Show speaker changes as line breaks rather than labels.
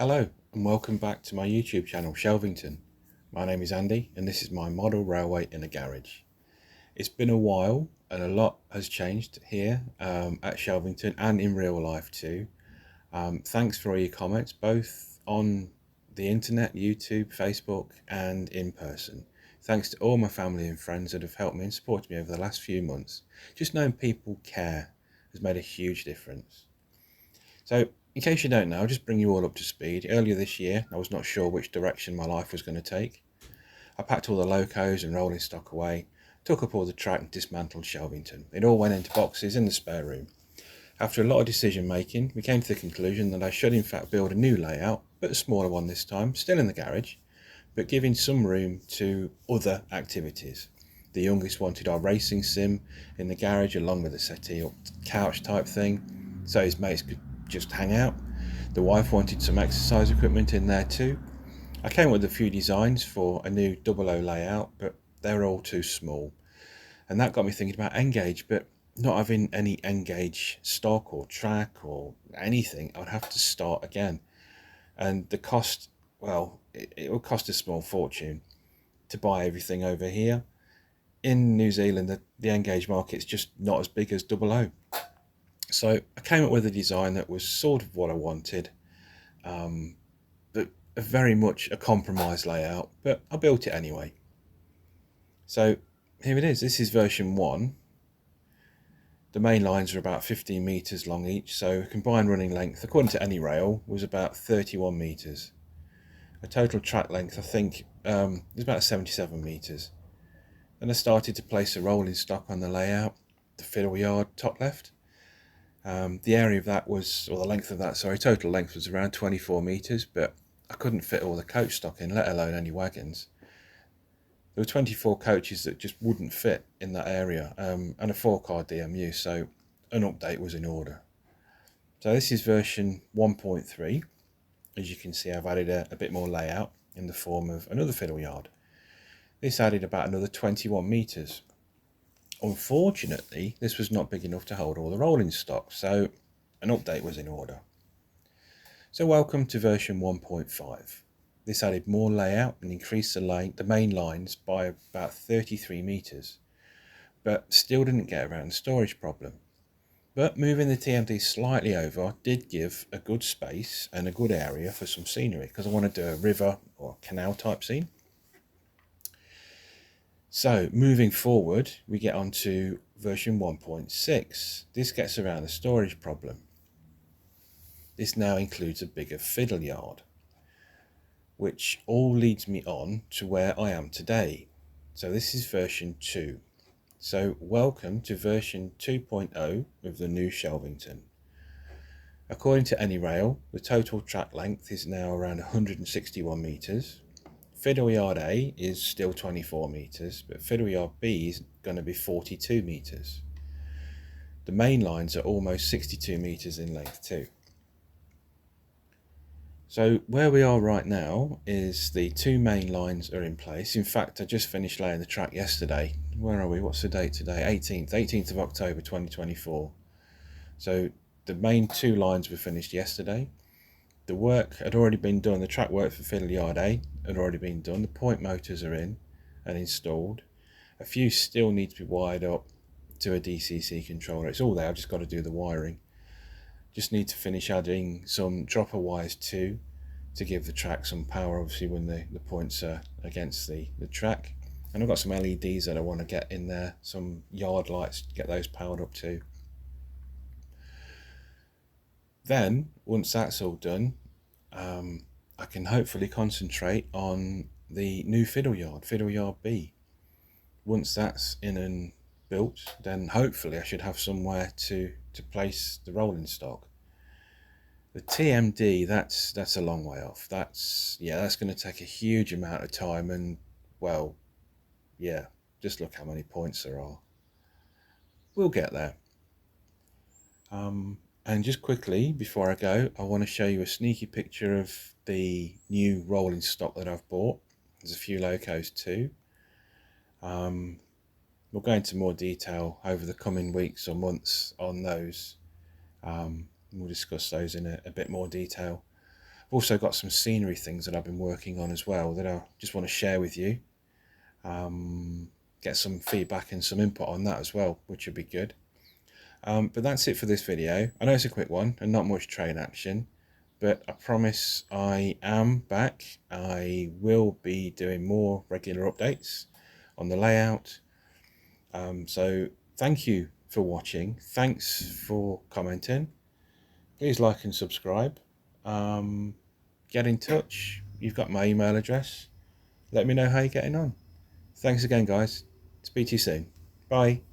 Hello and welcome back to my YouTube channel Shelvington. My name is Andy and this is my model railway in a garage. It's been a while and a lot has changed here at Shelvington and in real life too. Thanks for all your comments both on the internet, YouTube, Facebook and in person. Thanks to all my family and friends that have helped me and supported me over the last few months. Just knowing people care has made a huge difference. So, in case you don't know, I'll just bring you all up to speed. Earlier this year, I was not sure which direction my life was going to take. I packed all the locos and rolling stock away, took up all the track and dismantled Shelvington. It all went into boxes in the spare room. After a lot of decision making, we came to the conclusion that I should in fact build a new layout, but a smaller one this time, still in the garage, but giving some room to other activities. The youngest wanted our racing sim in the garage along with a settee or couch type thing, so his mates could just hang out. The wife wanted some exercise equipment in there too. I came up with a few designs for a new 00 layout, but they were all too small. And that got me thinking about N-gauge, but not having any N-gauge stock or track or anything, I'd have to start again. And the cost, well, it would cost a small fortune to buy everything over here. In New Zealand, the N-gauge market's just not as big as 00. So I came up with a design that was sort of what I wanted, but very much a compromise layout, but I built it anyway. So here it is. This is version 1. The main lines are about 15 metres long each, so combined running length, according to any rail, was about 31 metres. A total track length, I think, is about 77 metres. Then I started to place a rolling stock on the layout, the fiddle yard top left. The area of that was, or the length of that, sorry, total length was around 24 metres, but I couldn't fit all the coach stock in, let alone any wagons. There were 24 coaches that just wouldn't fit in that area, and a 4-car DMU, so an update was in order. So this is version 1.3. As you can see, I've added a bit more layout in the form of another fiddle yard. This added about another 21 metres. Unfortunately, this was not big enough to hold all the rolling stock, so an update was in order. So welcome to version 1.5. This added more layout and increased the main lines by about 33 metres, but still didn't get around the storage problem. But moving the TMD slightly over did give a good space and a good area for some scenery, because I want to do a river or canal type scene. So moving forward, we get on to version 1.6. This gets around the storage problem. This now includes a bigger fiddle yard, which all leads me on to where I am today. So this is version 2. So welcome to version 2.0 of the new Shelvington. According to AnyRail, the total track length is now around 161 metres. Fiddle yard A is still 24 metres, but fiddle yard B is going to be 42 metres. The main lines are almost 62 metres in length too. So where we are right now is the 2 main lines are in place. In fact, I just finished laying the track yesterday. Where are we? What's the date today? 18th of October 2024. So the main 2 lines were finished yesterday. The work had already been done. The track work for fiddle yard A had already been done. The point motors are in and installed. A few still need to be wired up to a DCC controller. It's all there. I've just got to do the wiring. Just need to finish adding some dropper wires too, to give the track some power, obviously when the points are against the track. And I've got some LEDs that I want to get in there, some yard lights, get those powered up too. Then, once that's all done, I can hopefully concentrate on the new fiddle yard B. Once that's in and built, then hopefully I should have somewhere to place the rolling stock. The TMD, that's a long way off. That's going to take a huge amount of time, and well, yeah, just look how many points there are. We'll get there. And just quickly, before I go, I want to show you a sneaky picture of the new rolling stock that I've bought. There's a few locos too. We'll go into more detail over the coming weeks or months on those. We'll discuss those in a bit more detail. also got some scenery things that I've been working on as well that I just want to share with you. Get some feedback and some input on that as well, which would be good. But that's it for this video. I know it's a quick one and not much train action, but I promise I am back. I will be doing more regular updates on the layout. So thank you for watching. Thanks for commenting. Please like and subscribe. Get in touch. You've got my email address. Let me know how you're getting on. Thanks again, guys. Speak to you soon. Bye.